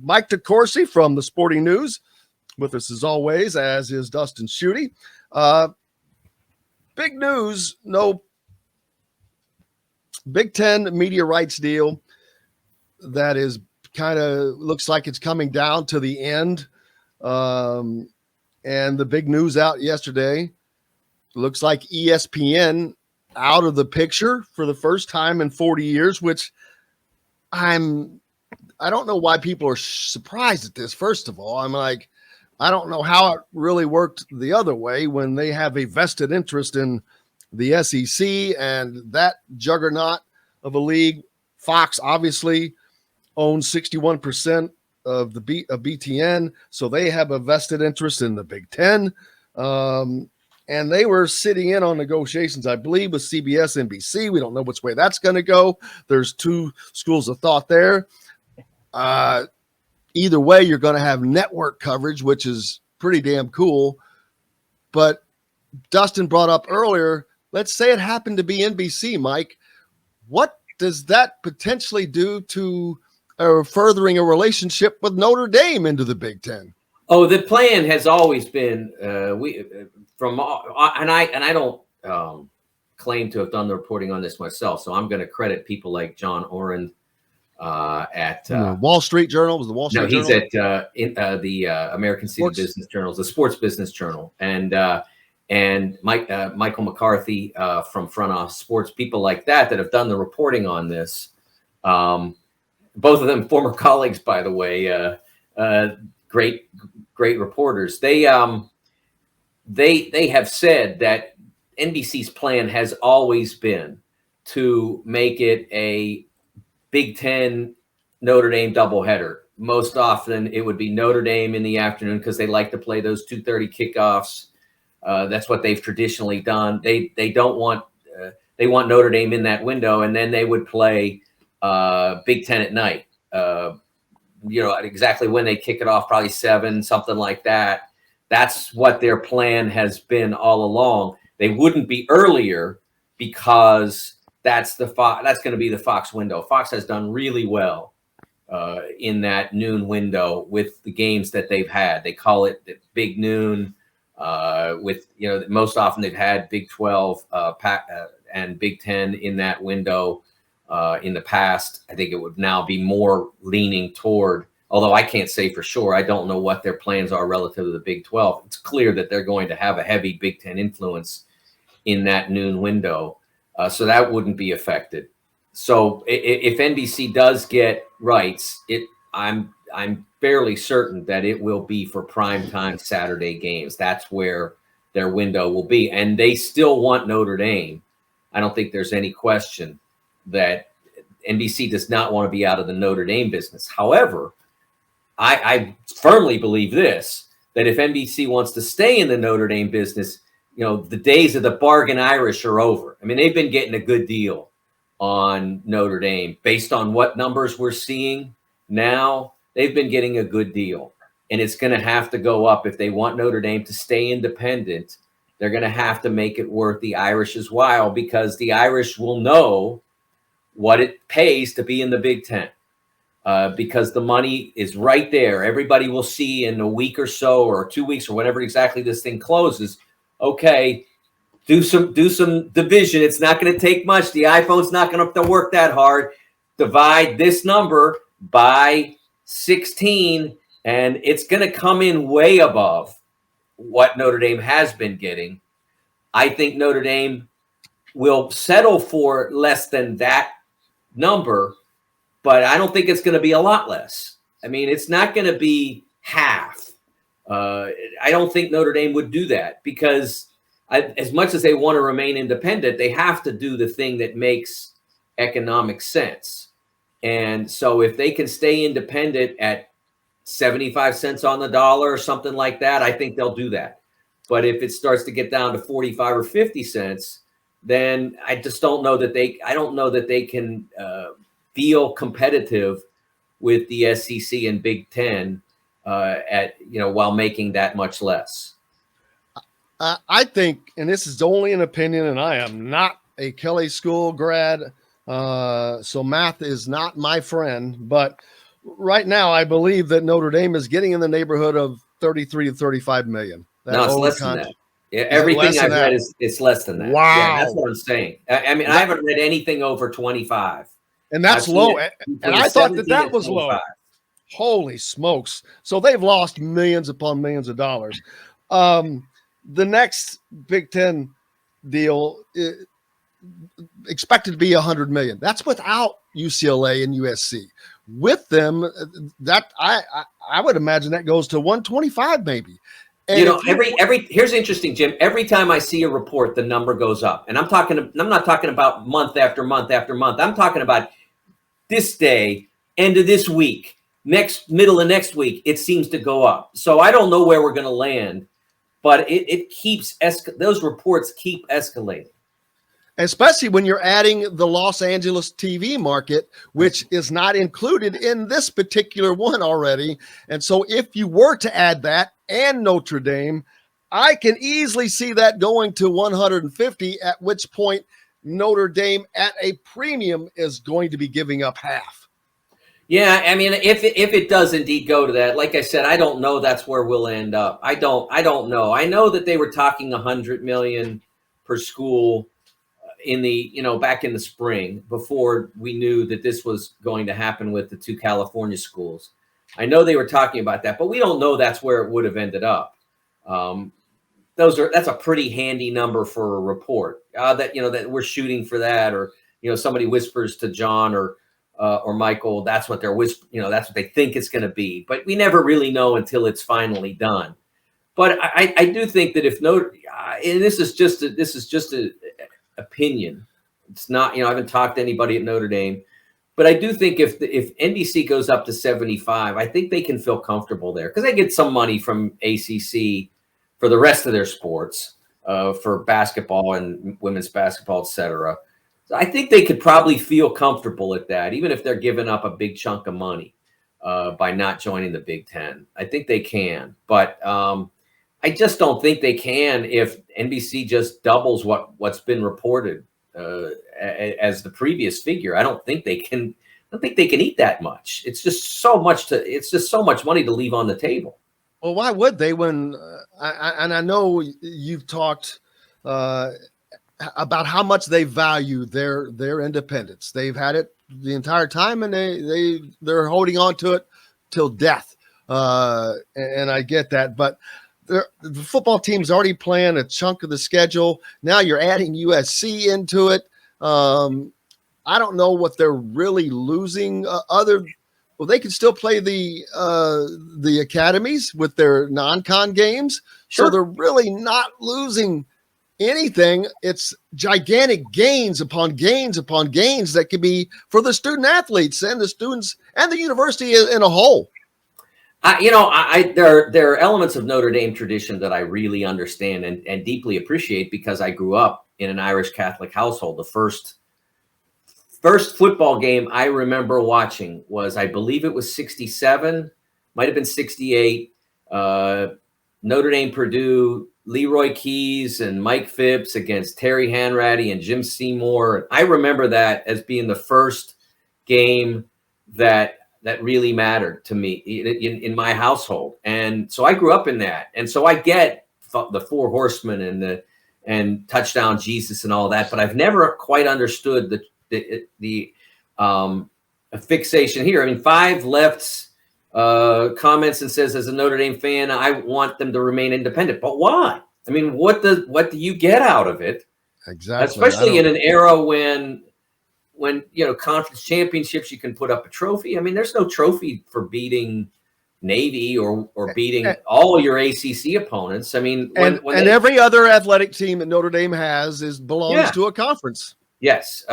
Mike DeCourcy from the Sporting News with us as always, as is Dustin Schutte. Big news, no Big Ten media rights deal that is kind of looks like it's coming down to the end. And the big news out yesterday looks like ESPN out of the picture for the first time in 40 years, which I don't know why people are surprised at this. First of all, I'm like, I don't know how it really worked the other way when they have a vested interest in the SEC and that juggernaut of a league. Fox obviously owns 61% of the BTN, so they have a vested interest in the Big Ten. And they were sitting in on negotiations, I believe, with CBS, NBC. We don't know which way that's going to go. There's two schools of thought there. Either way, you're going to have network coverage, which is pretty damn cool. But Dustin brought up earlier, let's say it happened to be NBC, Mike. What does that potentially do to furthering a relationship with Notre Dame into the Big Ten? Oh, the plan has always been I don't claim to have done the reporting on this myself, so I'm going to credit people like John Orend at Wall Street Journal. Was the Wall Street Journal? No, he's at the American City Business Journal, the Sports Business Journal, and Michael McCarthy from Front Office Sports, people like that have done the reporting on this. Both of them former colleagues, by the way, great reporters. They have said that NBC's plan has always been to make it a Big Ten Notre Dame doubleheader. Most often it would be Notre Dame in the afternoon because they like to play those 2:30 kickoffs. That's what they've traditionally done. They want Notre Dame in that window, and then they would play Big Ten at night. Exactly when they kick it off, probably 7, something like that. That's what their plan has been all along. They wouldn't be earlier because that's going to be the Fox window. Fox has done really well in that noon window with the games that they've had. They call it the Big Noon. Most often they've had Big 12 and Big 10 in that window in the past. I think it would now be more leaning toward, although I can't say for sure. I don't know what their plans are relative to the Big 12. It's clear that they're going to have a heavy Big 10 influence in that noon window. So that wouldn't be affected. So if NBC does get rights, I'm fairly certain that it will be for primetime Saturday games. That's where their window will be. And they still want Notre Dame. I don't think there's any question that NBC does not want to be out of the Notre Dame business. However, I firmly believe this, that if NBC wants to stay in the Notre Dame business, the days of the bargain Irish are over. I mean, they've been getting a good deal on Notre Dame based on what numbers we're seeing now. They've been getting a good deal, and it's going to have to go up if they want Notre Dame to stay independent. They're going to have to make it worth the Irish's while, because the Irish will know what it pays to be in the Big Ten, because the money is right there. Everybody will see in a week or so, or 2 weeks, or whenever exactly this thing closes. Okay, do some division. It's not going to take much. The iPhone's not going to work that hard. Divide this number by 16, and it's going to come in way above what Notre Dame has been getting. I think Notre Dame will settle for less than that number, but I don't think it's going to be a lot less. I mean, it's not going to be half. I don't think Notre Dame would do that, because as much as they want to remain independent, they have to do the thing that makes economic sense. And so if they can stay independent at 75 cents on the dollar or something like that, I think they'll do that. But if it starts to get down to 45 or 50 cents, then I just don't know that they can feel competitive with the SEC and Big Ten while making that much less. I think, and this is only an opinion, and I am not a Kelly School grad, so math is not my friend, but right now, I believe that Notre Dame is getting in the neighborhood of 33 to 35 million. No, it's less than that. Yeah, Is it everything less than I've read that? is it's less than that. Yeah, that's Wow. what I'm saying. I mean, I haven't read anything over 25. And I've that's seen low. it And between I thought that 17 that and was 25. low. Holy smokes. So they've lost millions upon millions of dollars. The next Big Ten deal expected to be 100 million. That's without UCLA and USC. With them, that I would imagine that goes to 125 maybe. And You know, every here's interesting, Jim. Every time I see a report, the number goes up, and I'm not talking about month after month after month. I'm talking about this day, end of this week, middle of next week. It seems to go up. So I don't know where we're going to land, but it keeps those reports keep escalating. Especially when you're adding the Los Angeles TV market, which is not included in this particular one already. And so if you were to add that and Notre Dame, I can easily see that going to 150, at which point Notre Dame at a premium is going to be giving up half. Yeah, I mean, if it does indeed go to that, like I said, I don't know that's where we'll end up. I don't know. I know that they were talking 100 million per school in the, back in the spring before we knew that this was going to happen with the two California schools. I know they were talking about that, but we don't know that's where it would have ended up. That's a pretty handy number for a report that we're shooting for that, or somebody whispers to John or Michael, that's what they're that's what they think it's going to be, but we never really know until it's finally done. But I do think that if Notre, and this is just a opinion. It's not, I haven't talked to anybody at Notre Dame, but I do think if NBC goes up to 75, I think they can feel comfortable there because they get some money from ACC for the rest of their sports, for basketball and women's basketball, etc. So I think they could probably feel comfortable at that, even if they're giving up a big chunk of money by not joining the Big Ten. I think they can, but I just don't think they can if NBC just doubles what's been reported as the previous figure. I don't think they can eat that much. It's just so much money to leave on the table. Well, why would they? When I know you've talked about how much they value their independence. They've had it the entire time, and they're holding on to it till death. And I get that, but the football team's already playing a chunk of the schedule. Now you're adding USC into it. I don't know what they're really losing. Well, they can still play the academies with their non-con games, Sure. so they're really not losing anything. It's gigantic gains upon gains upon gains that could be for the student athletes and the students and the university in a whole. There are elements of Notre Dame tradition that I really understand and deeply appreciate because I grew up in an Irish Catholic household. The first football game I remember watching was, I believe it was 67, might have been 68. Notre Dame, Purdue, Leroy Keys and Mike Phipps against Terry Hanratty and Jim Seymour. I remember that as being the first game that really mattered to me in my household. And so I grew up in that. And so I get the Four Horsemen and Touchdown Jesus and all that, but I've never quite understood the fixation here. I mean, Five Left's comments and says, as a Notre Dame fan, I want them to remain independent. But why? I mean, what do you get out of it? Exactly. Especially in an era when conference championships, you can put up a trophy. I mean, there's no trophy for beating Navy or beating all your ACC opponents. I mean, every other athletic team that Notre Dame belongs to a conference. Yes.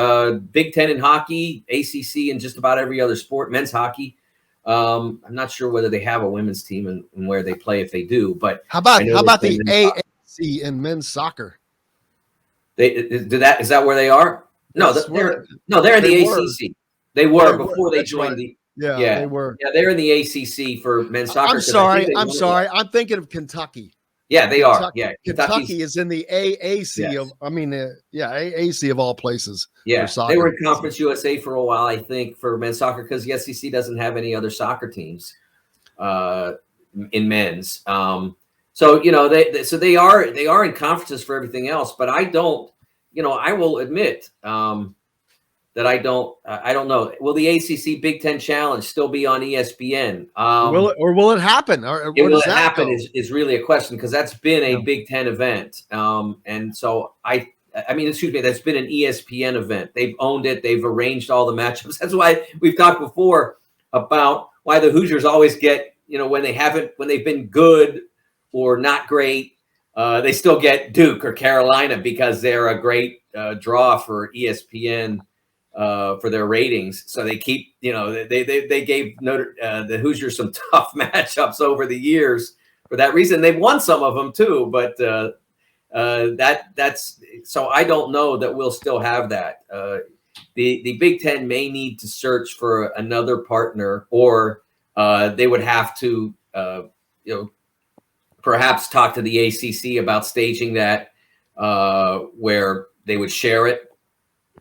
Big Ten in hockey, ACC in just about every other sport, men's hockey. I'm not sure whether they have a women's team and where they play if they do, but how about the AAC in men's soccer? Is that where they are? No, they're in the ACC. They were before they joined the. They were. Yeah, they're in the ACC for men's soccer. I'm sorry. I'm thinking of Kentucky. Yeah, they are. Yeah, Kentucky is in the AAC yes. of, AAC of all places for Yeah, soccer. they were in Conference USA for a while, I think, for men's soccer because the SEC doesn't have any other soccer teams in men's. So they are in conferences for everything else. But I don't. I will admit that I don't know. Will the ACC Big Ten Challenge still be on ESPN? Will it happen? Or where will does it that happen go? is really a question because that's been a Big Ten event, and so excuse me, that's been an ESPN event. They've owned it. They've arranged all the matchups. That's why we've talked before about why the Hoosiers always get, when they've been good or not great, they still get Duke or Carolina because they're a great draw for ESPN for their ratings. So they keep, they gave the Hoosiers some tough matchups over the years for that reason. They've won some of them too, but that's so I don't know that we'll still have that. The Big Ten may need to search for another partner, or they would have to perhaps talk to the ACC about staging that where they would share it,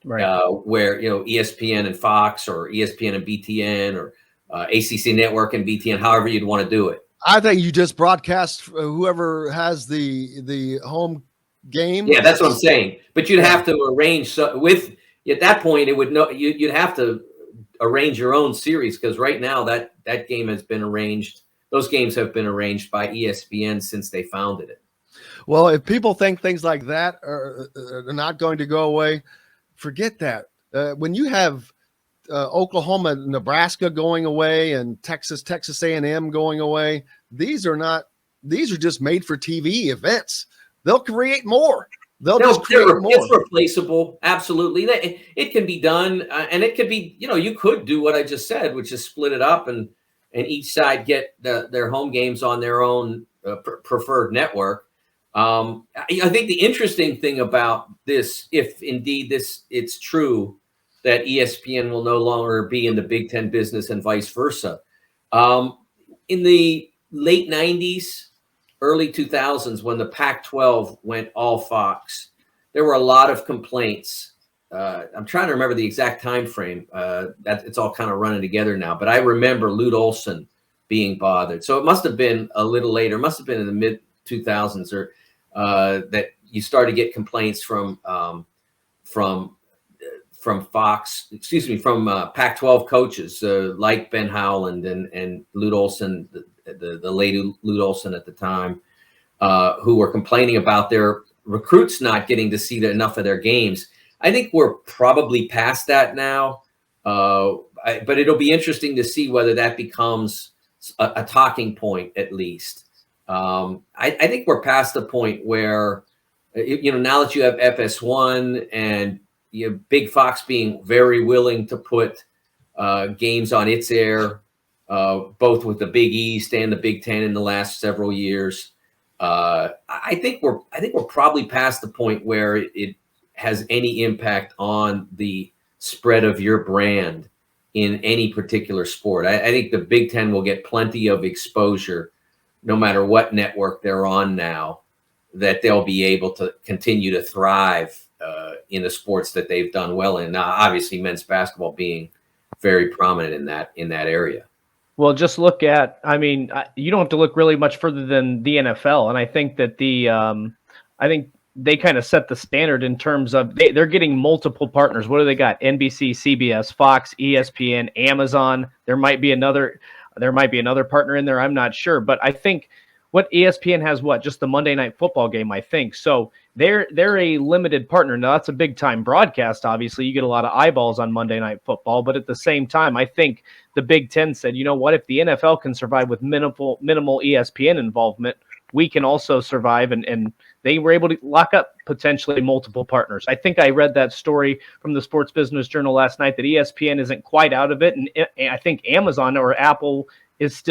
right? Where ESPN and Fox, or ESPN and BTN, or ACC Network and BTN, however you'd want to do it. I think you just broadcast whoever has the home game. Yeah, that's what I'm saying. But you'd have to arrange at that point it would you'd have to arrange your own series, because right now that game has been arranged. Those games have been arranged by ESPN since they founded it. Well, if people think things like that are not going to go away, forget that. When you have Oklahoma, Nebraska going away, and Texas A&M going away, these are just made for TV events. They'll create more. They'll just create more. It's replaceable. Absolutely. It can be done. And it could be, you could do what I just said, which is split it up and each side get their home games on their own preferred network. I think the interesting thing about this, if indeed it's true that ESPN will no longer be in the Big Ten business and vice versa. In the late 90s, early 2000s, when the Pac-12 went all Fox, there were a lot of complaints. I'm trying to remember the exact time frame. That it's all kind of running together now, but I remember Lute Olson being bothered. So it must have been a little later. It must have been in the mid 2000s, or that you started to get complaints from Fox, from Pac-12 coaches like Ben Howland and Lute Olson, the late Lute Olson at the time, who were complaining about their recruits not getting to see enough of their games. I think we're probably past that now, but it'll be interesting to see whether that becomes a talking point at least. I think we're past the point where, now that you have FS1 and Big Fox being very willing to put games on its air, both with the Big East and the Big Ten in the last several years. I think we're probably past the point where it has any impact on the spread of your brand in any particular sport. I think the Big Ten will get plenty of exposure, no matter what network they're on now, that they'll be able to continue to thrive in the sports that they've done well in. Now, obviously, men's basketball being very prominent in that area. Well, just look at, you don't have to look really much further than the NFL. And I think that I think they kind of set the standard in terms of they're getting multiple partners. What do they got? NBC, CBS, Fox, ESPN, Amazon. There might be another partner in there. I'm not sure, but I think what ESPN has, just the Monday Night Football game, I think. So they're a limited partner. Now that's a big time broadcast. Obviously, you get a lot of eyeballs on Monday Night Football, but at the same time, I think the Big Ten said, you know what, if the NFL can survive with minimal ESPN involvement, we can also survive, and they were able to lock up potentially multiple partners. I think I read that story from the Sports Business Journal last night that ESPN isn't quite out of it, and I think Amazon or Apple is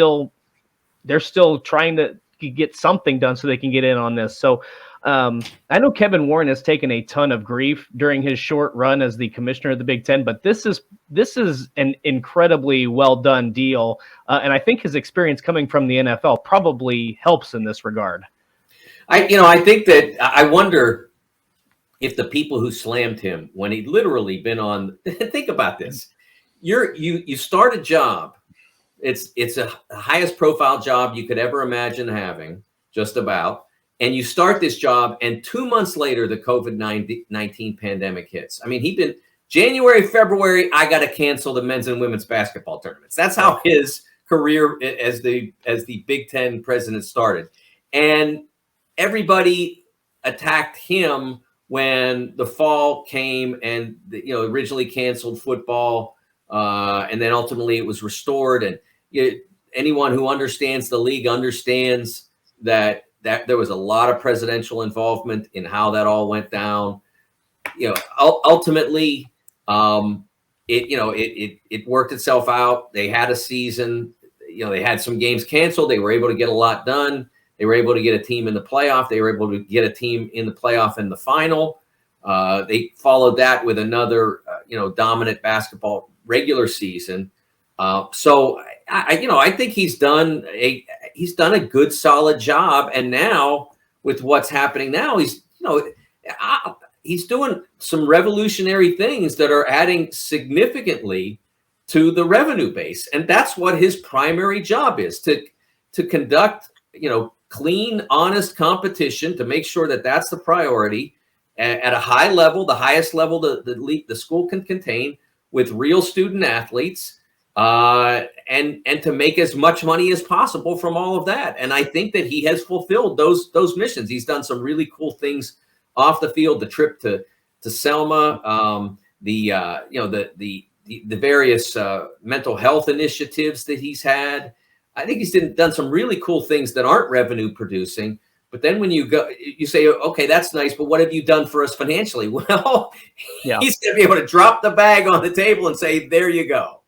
they're still trying to get something done so they can get in on this. So I know Kevin Warren has taken a ton of grief during his short run as the commissioner of the Big Ten, but this is an incredibly well done deal, and I think his experience coming from the NFL probably helps in this regard. I think that I wonder if the people who slammed him when he'd literally been on, think about this. You start a job. It's the highest profile job you could ever imagine having, just about. And you start this job, and 2 months later, the COVID-19 pandemic hits. I mean, he'd been January, February, I got to cancel the men's and women's basketball tournaments. That's how his career as the Big Ten president started. And everybody attacked him when the fall came and originally canceled football, and then ultimately it was restored. And anyone who understands the league understands that there was a lot of presidential involvement in how that all went down. Ultimately, it worked itself out. They had a season. They had some games canceled. They were able to get a lot done. They were able to get a team in the playoff. They were able to get a team in the playoff in the final. They followed that with another, dominant basketball regular season. So I think he's done a good, solid job. And now with what's happening now, he's doing some revolutionary things that are adding significantly to the revenue base. And that's what his primary job is, to conduct, clean, honest competition, to make sure that that's the priority at a high level, the highest level the school can contain, with real student athletes, and to make as much money as possible from all of that. And I think that he has fulfilled those missions. He's done some really cool things off the field. The trip to Selma, the various mental health initiatives that he's had. I think he's done some really cool things that aren't revenue producing. But then when you say, okay, that's nice, but what have you done for us financially? Well, he's going to be able to drop the bag on the table and say, there you go.